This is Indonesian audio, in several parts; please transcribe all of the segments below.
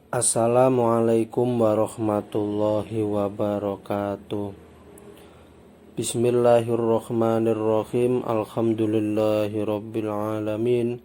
Assalamualaikum warahmatullahi wabarakatuh. Bismillahirrahmanirrahim. Alhamdulillahi rabbil alamin.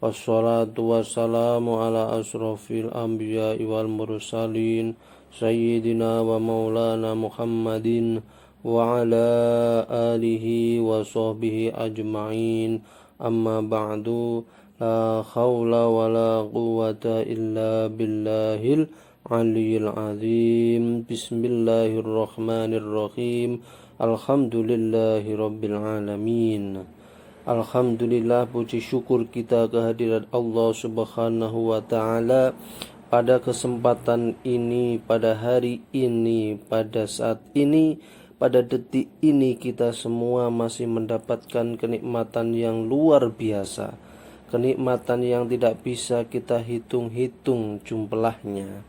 Wassalatu wassalamu ala asrafil anbiya'i wal mursalin Sayyidina wa maulana Muhammadin wa ala alihi wa sahbihi ajma'in. Amma ba'du. La khawla wa la quwwata illa billahil aliyil azim. Bismillahirrahmanirrahim. Alhamdulillahi rabbil alamin. Alhamdulillah, puji syukur kita kehadirat Allah subhanahu wa ta'ala. Pada kesempatan ini, pada hari ini, pada saat ini, pada detik ini, kita semua masih mendapatkan kenikmatan yang luar biasa, kenikmatan yang tidak bisa kita hitung-hitung jumlahnya.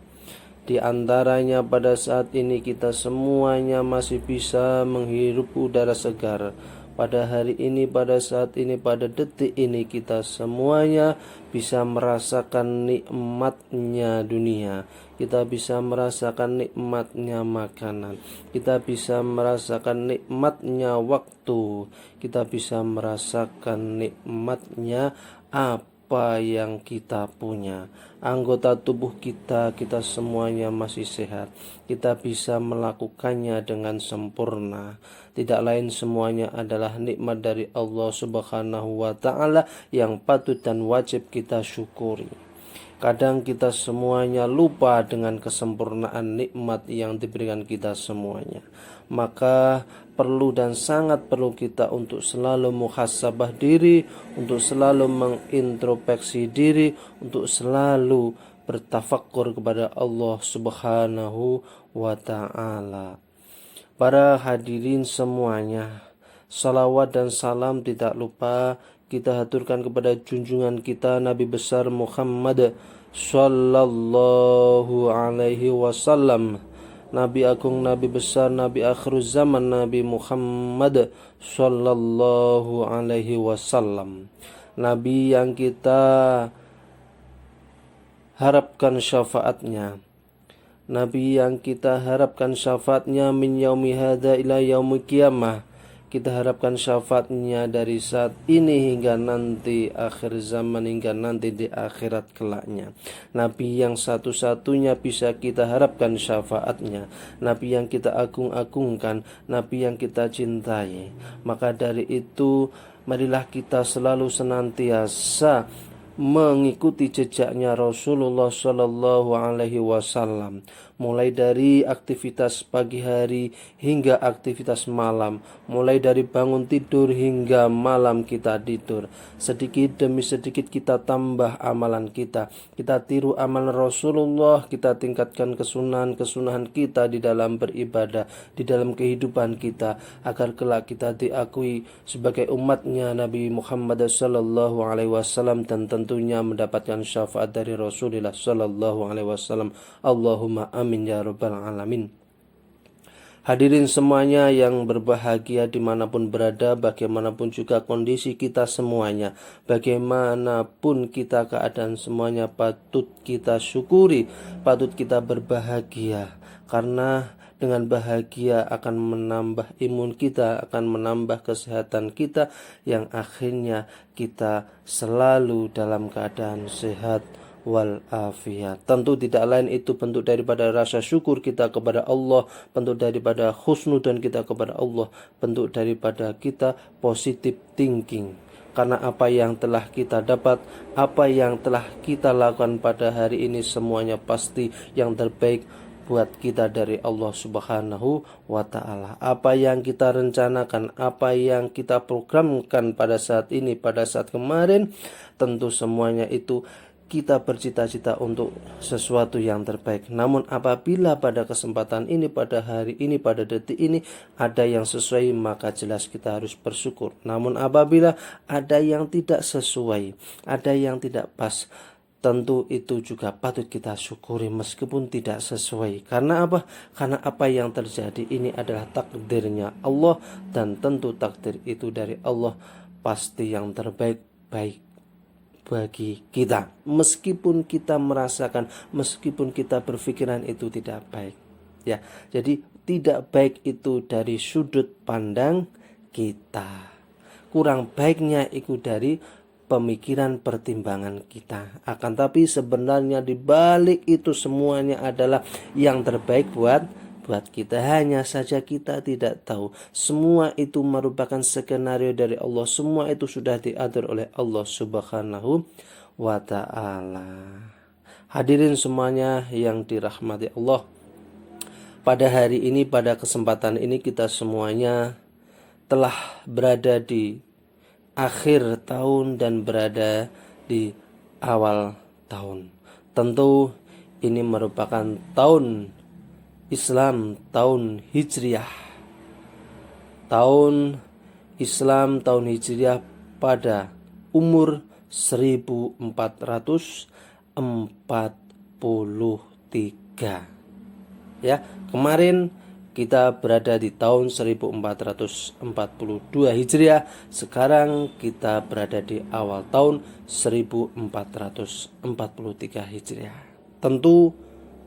Di antaranya pada saat ini kita semuanya masih bisa menghirup udara segar. Pada hari ini, pada saat ini, pada detik ini kita semuanya bisa merasakan nikmatnya dunia. Kita bisa merasakan nikmatnya makanan. Kita bisa merasakan nikmatnya waktu. Kita bisa merasakan nikmatnya apa yang kita punya. Anggota tubuh kita semuanya masih sehat. Kita bisa melakukannya dengan sempurna. Tidak lain semuanya adalah nikmat dari Allah subhanahu wa ta'ala yang patut dan wajib kita syukuri. Kadang kita semuanya lupa dengan kesempurnaan nikmat yang diberikan kita semuanya. Maka perlu dan sangat perlu kita untuk selalu muhasabah diri, untuk selalu mengintrospeksi diri, untuk selalu bertafakkur kepada Allah subhanahu wa ta'ala. Para hadirin semuanya, salawat dan salam tidak lupa kita haturkan kepada junjungan kita Nabi besar Muhammad sallallahu alaihi wasallam, Nabi agung, Nabi besar, Nabi akhir zaman, Nabi Muhammad sallallahu alaihi wasallam. Nabi yang kita harapkan syafaatnya, Nabi yang kita harapkan syafaatnya min yaumi hadza ila yaumil qiyamah. Kita harapkan syafaatnya dari saat ini hingga nanti akhir zaman, hingga nanti di akhirat kelaknya. Nabi yang satu-satunya bisa kita harapkan syafaatnya, Nabi yang kita agung-agungkan, Nabi yang kita cintai. Maka dari itu, marilah kita selalu senantiasa mengikuti jejaknya Rasulullah Shallallahu Alaihi Wasallam, mulai dari aktivitas pagi hari hingga aktivitas malam, mulai dari bangun tidur hingga malam kita tidur. Sedikit demi sedikit kita tambah amalan kita tiru amalan Rasulullah, kita tingkatkan kesunahan kita di dalam beribadah, di dalam kehidupan kita, agar kelak kita diakui sebagai umatnya Nabi Muhammad Sallallahu Alaihi Wasallam dan tentunya mendapatkan syafaat dari Rasulullah Sallallahu Alaihi Wasallam. Allahumma amin ya rabbal alamin. Hadirin semuanya yang berbahagia dimanapun berada, bagaimanapun juga kondisi kita semuanya, bagaimanapun kita keadaan semuanya, patut kita syukuri, patut kita berbahagia. Karena dengan bahagia akan menambah imun kita, akan menambah kesehatan kita, yang akhirnya kita selalu dalam keadaan sehat wal afiyat. Tentu tidak lain itu bentuk daripada rasa syukur kita kepada Allah, bentuk daripada husnudzon kita kepada Allah, bentuk daripada kita positive thinking. Karena apa yang telah kita dapat, apa yang telah kita lakukan pada hari ini, semuanya pasti yang terbaik buat kita dari Allah subhanahu wa ta'ala. Apa yang kita rencanakan, apa yang kita programkan pada saat ini, pada saat kemarin, tentu semuanya itu kita bercita-cita untuk sesuatu yang terbaik. Namun apabila pada kesempatan ini, pada hari ini, pada detik ini ada yang sesuai, maka jelas kita harus bersyukur. Namun apabila ada yang tidak sesuai, ada yang tidak pas, tentu itu juga patut kita syukuri meskipun tidak sesuai. Karena apa? Karena apa yang terjadi ini adalah takdirnya Allah, dan tentu takdir itu dari Allah pasti yang terbaik, baik bagi kita, meskipun kita merasakan, meskipun kita berpikiran itu tidak baik. Ya, jadi tidak baik itu dari sudut pandang kita. Kurang baiknya itu dari pemikiran pertimbangan kita. Akan tapi sebenarnya di balik itu semuanya adalah yang terbaik buat kita. Hanya saja kita tidak tahu. Semua itu merupakan skenario dari Allah. Semua itu sudah diatur oleh Allah Subhanahu wa ta'ala. Hadirin semuanya yang dirahmati Allah, pada hari ini, pada kesempatan ini kita semuanya telah berada di akhir tahun dan berada di awal tahun. Tentu ini merupakan tahun Islam, tahun Hijriah. Tahun Islam, tahun Hijriah pada umur 1443. Ya, kemarin kita berada di tahun 1442 Hijriah. Sekarang kita berada di awal tahun 1443 Hijriah. Tentu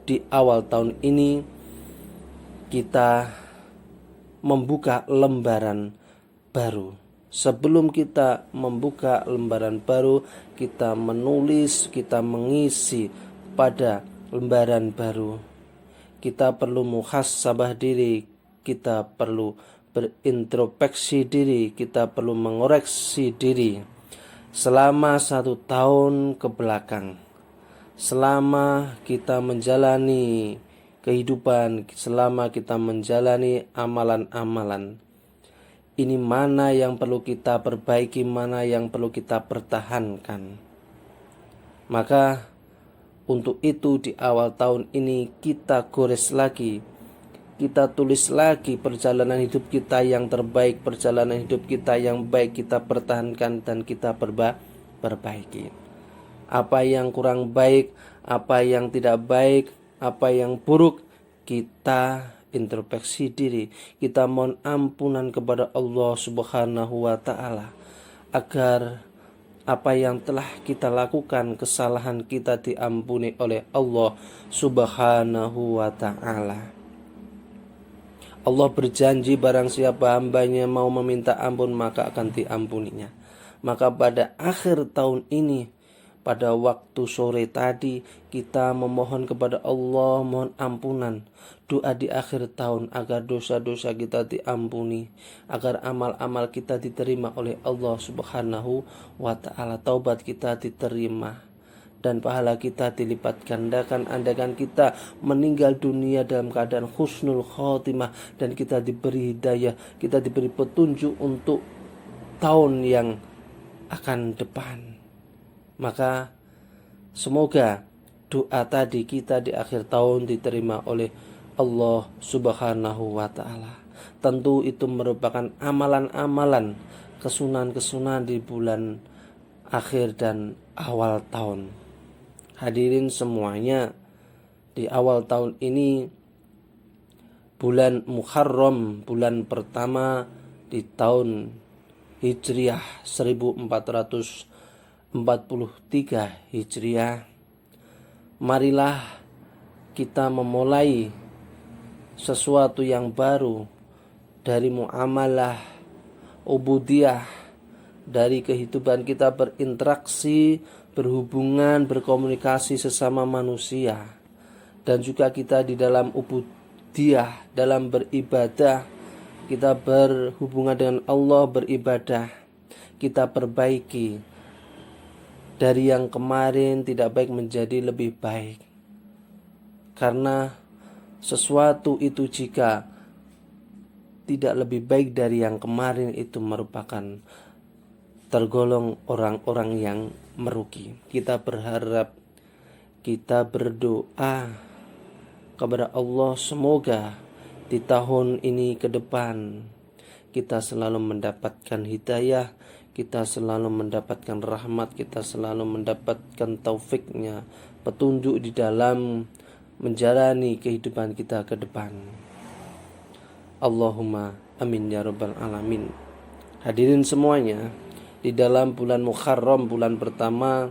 di awal tahun ini kita membuka lembaran baru. Sebelum kita membuka lembaran baru, kita menulis, kita mengisi pada lembaran baru. Kita perlu muhasabah diri, kita perlu berintrospeksi diri, kita perlu mengoreksi diri selama 1 tahun ke belakang. Selama kita menjalani kehidupan, selama kita menjalani amalan-amalan, ini mana yang perlu kita perbaiki, mana yang perlu kita pertahankan. Maka untuk itu di awal tahun ini kita gores lagi, kita tulis lagi perjalanan hidup kita yang terbaik, perjalanan hidup kita yang baik kita pertahankan dan kita perbaiki. Apa yang kurang baik, apa yang tidak baik, apa yang buruk, kita introspeksi diri, kita mohon ampunan kepada Allah Subhanahu wa ta'ala, agar apa yang telah kita lakukan, kesalahan kita diampuni oleh Allah Subhanahu wa ta'ala. Allah berjanji barang siapa hambanya mau meminta ampun maka akan diampuninya. Maka pada akhir tahun ini, pada waktu sore tadi, kita memohon kepada Allah, mohon ampunan, doa di akhir tahun agar dosa-dosa kita diampuni, agar amal-amal kita diterima oleh Allah Subhanahu wa ta'ala, taubat kita diterima dan pahala kita dilipat gandakan. Andaikan kita meninggal dunia dalam keadaan husnul khotimah dan kita diberi hidayah, kita diberi petunjuk untuk tahun yang akan depan, maka semoga doa tadi kita di akhir tahun diterima oleh Allah Subhanahu wa ta'ala. Tentu itu merupakan amalan-amalan, kesunahan-kesunahan di bulan akhir dan awal tahun. Hadirin semuanya, di awal tahun ini bulan Muharram, bulan pertama di tahun Hijriah 1443 Hijriah, marilah kita memulai sesuatu yang baru dari muamalah, ubudiyah, dari kehidupan kita berinteraksi, berhubungan, berkomunikasi sesama manusia, dan juga kita di dalam ubudiyah, dalam beribadah, kita berhubungan dengan Allah, beribadah, kita perbaiki dari yang kemarin tidak baik menjadi lebih baik. Karena sesuatu itu jika tidak lebih baik dari yang kemarin, itu merupakan tergolong orang-orang yang merugi. Kita berharap, kita berdoa kepada Allah, semoga di tahun ini ke depan kita selalu mendapatkan hidayah, kita selalu mendapatkan rahmat, kita selalu mendapatkan taufiknya, petunjuk di dalam menjalani kehidupan kita ke depan. Allahumma amin ya rabbal alamin. Hadirin semuanya, di dalam bulan Muharram, bulan pertama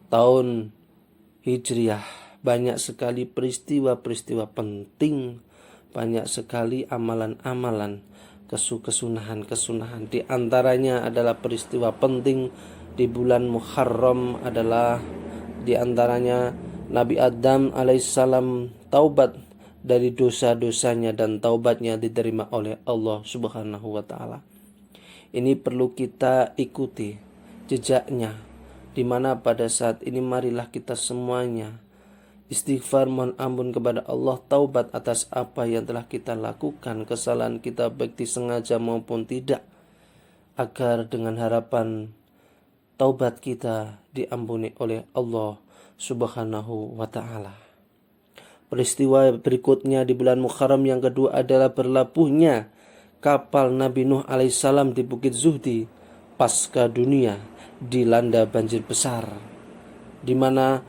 tahun Hijriah. Banyak sekali peristiwa-peristiwa penting, banyak sekali amalan-amalan, kesunahan-kesunahan. Di antaranya adalah peristiwa penting di bulan Muharram adalah di antaranya Nabi Adam alaihissalam taubat dari dosa-dosanya dan taubatnya diterima oleh Allah Subhanahu wa taala. Ini perlu kita ikuti jejaknya, di mana pada saat ini marilah kita semuanya istighfar, mohon ampun kepada Allah, taubat atas apa yang telah kita lakukan, kesalahan kita baik disengaja maupun tidak, agar dengan harapan taubat kita diampuni oleh Allah Subhanahu wa taala. Peristiwa berikutnya di bulan Muharram yang kedua adalah berlabuhnya kapal Nabi Nuh alaihissalam di Bukit Zuhdi pasca dunia dilanda banjir besar, di mana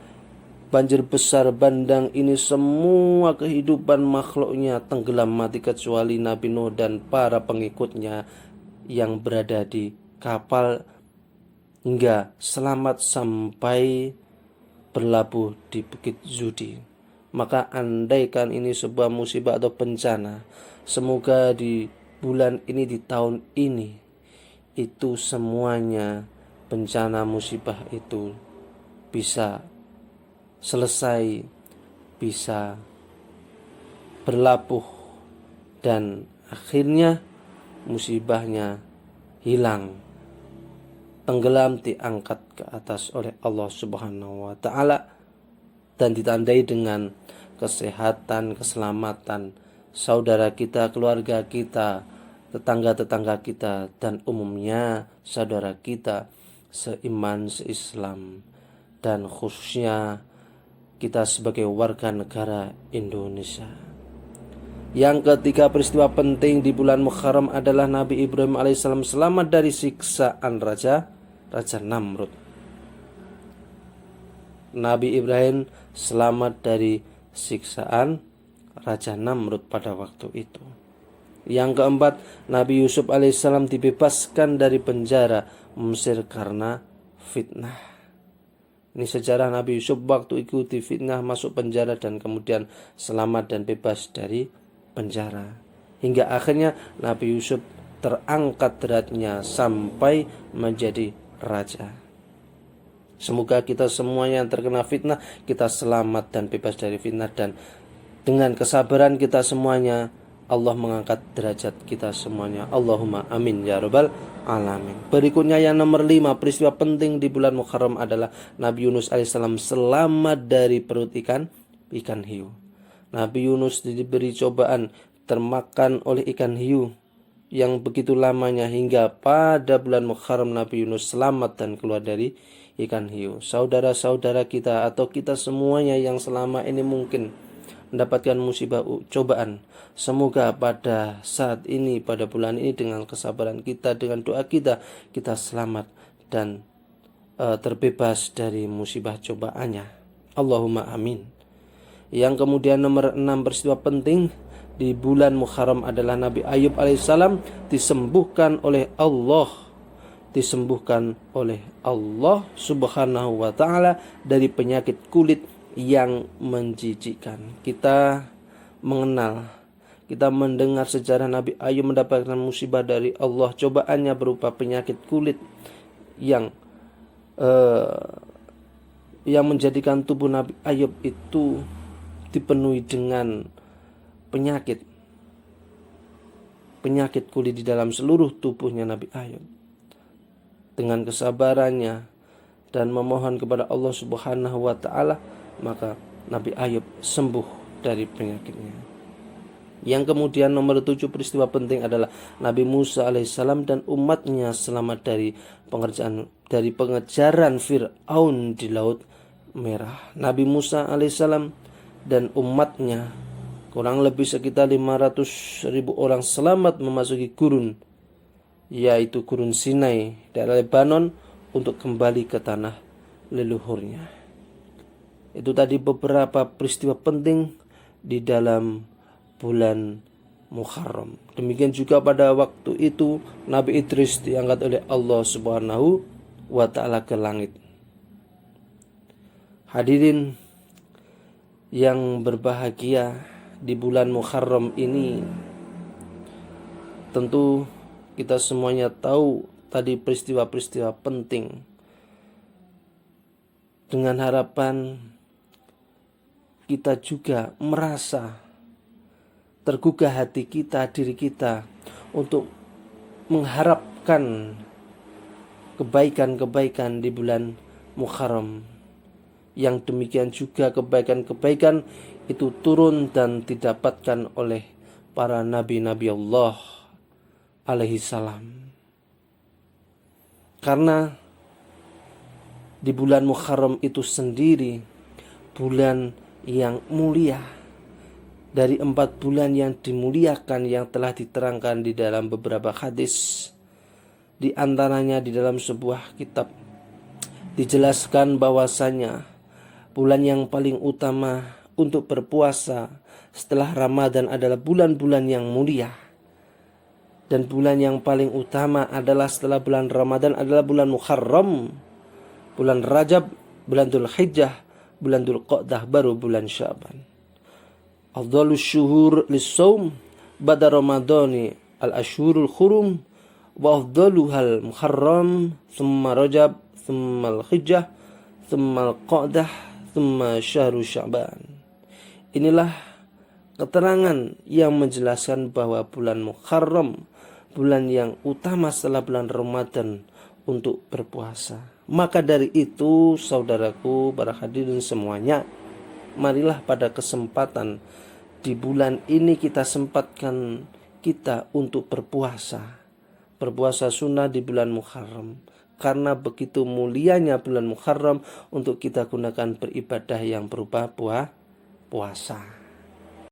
banjir besar bandang ini semua kehidupan makhluknya tenggelam mati kecuali Nabi Nuh dan para pengikutnya yang berada di kapal hingga selamat sampai berlabuh di Bukit Zuhdi. Maka andaikan ini sebuah musibah atau bencana, semoga di bulan ini, di tahun ini, itu semuanya bencana musibah itu bisa selesai, bisa berlabuh, dan akhirnya musibahnya hilang, tenggelam, diangkat ke atas oleh Allah Subhanahu wa taala, dan ditandai dengan kesehatan, keselamatan saudara kita, keluarga kita, tetangga-tetangga kita, dan umumnya saudara kita seiman, seislam, dan khususnya kita sebagai warga negara Indonesia. Yang ketiga, peristiwa penting di bulan Muharram adalah Nabi Ibrahim alaihissalam selamat dari siksaan Raja Namrud. Nabi Ibrahim selamat dari siksaan Raja Namrud pada waktu itu. Yang keempat, Nabi Yusuf alaihissalam dibebaskan dari penjara Mesir karena fitnah. Ini sejarah Nabi Yusuf waktu itu difitnah, masuk penjara, dan kemudian selamat dan bebas dari penjara. Hingga akhirnya Nabi Yusuf terangkat derajatnya sampai menjadi raja. Semoga kita semuanya yang terkena fitnah, kita selamat dan bebas dari fitnah, dan dengan kesabaran kita semuanya Allah mengangkat derajat kita semuanya. Allahumma amin ya rabbal alamin. Berikutnya yang nomor 5, peristiwa penting di bulan Muharram adalah Nabi Yunus alaihissalam selamat dari perut ikan hiu. Nabi Yunus diberi cobaan termakan oleh ikan hiu yang begitu lamanya, hingga pada bulan Muharram Nabi Yunus selamat dan keluar dari ikan hiu. Saudara-saudara kita atau kita semuanya yang selama ini mungkin mendapatkan musibah cobaan, semoga pada saat ini, pada bulan ini, dengan kesabaran kita, dengan doa kita, kita selamat dan terbebas dari musibah cobaannya. Allahumma amin. Yang kemudian nomor 6, peristiwa penting di bulan Muharram adalah Nabi Ayub alaihissalam disembuhkan oleh Allah Subhanahu wa taala dari penyakit kulit yang menjijikkan. Kita mengenal, kita mendengar sejarah Nabi Ayub mendapatkan musibah dari Allah. Cobaannya berupa penyakit kulit yang menjadikan tubuh Nabi Ayub itu dipenuhi dengan penyakit kulit di dalam seluruh tubuhnya Nabi Ayub. Dengan kesabarannya dan memohon kepada Allah Subhanahu wa taala, maka Nabi Ayub sembuh dari penyakitnya. Yang kemudian nomor 7, peristiwa penting adalah Nabi Musa alaihissalam dan umatnya selamat dari pengejaran Fir'aun di Laut Merah. Nabi Musa alaihissalam dan umatnya, kurang lebih sekitar 500.000 orang, selamat memasuki gurun, yaitu gurun Sinai, daerah Lebanon, untuk kembali ke tanah leluhurnya. Itu tadi beberapa peristiwa penting di dalam bulan Muharram. Demikian juga pada waktu itu Nabi Idris diangkat oleh Allah Subhanahu wa ta'ala ke langit. Hadirin yang berbahagia, di bulan Muharram ini tentu kita semuanya tahu tadi peristiwa-peristiwa penting, dengan harapan kita juga merasa tergugah hati kita, diri kita, untuk mengharapkan kebaikan-kebaikan di bulan Muharram. Yang demikian juga kebaikan-kebaikan itu turun dan didapatkan oleh para nabi-nabi Allah alaihi salam. Karena di bulan Muharram itu sendiri bulan yang mulia, dari 4 bulan yang dimuliakan yang telah diterangkan di dalam beberapa hadis. Di antaranya di dalam sebuah kitab dijelaskan bahwasanya bulan yang paling utama untuk berpuasa setelah Ramadan adalah bulan-bulan yang mulia. Dan bulan yang paling utama adalah setelah bulan Ramadan adalah bulan Muharram, bulan Rajab, bulan Dzulhijjah, bulan Dzulqa'dah, baru bulan Sya'ban. Afdhalus syuhur lis-shaum ba'da Ramadhani al-ashhurul hurum wa afdhaluhal Muharram, thumma Rajab, thumma al-Hijjah, thumma al-Qa'dah, thumma syahru Sya'ban. Inilah keterangan yang menjelaskan bahwa bulan Muharram, bulan yang utama setelah bulan Ramadan untuk berpuasa. Maka dari itu, saudaraku, para hadirin semuanya, marilah pada kesempatan di bulan ini kita sempatkan kita untuk berpuasa. Berpuasa sunnah di bulan Muharram. Karena begitu mulianya bulan Muharram untuk kita gunakan beribadah yang berupa puasa.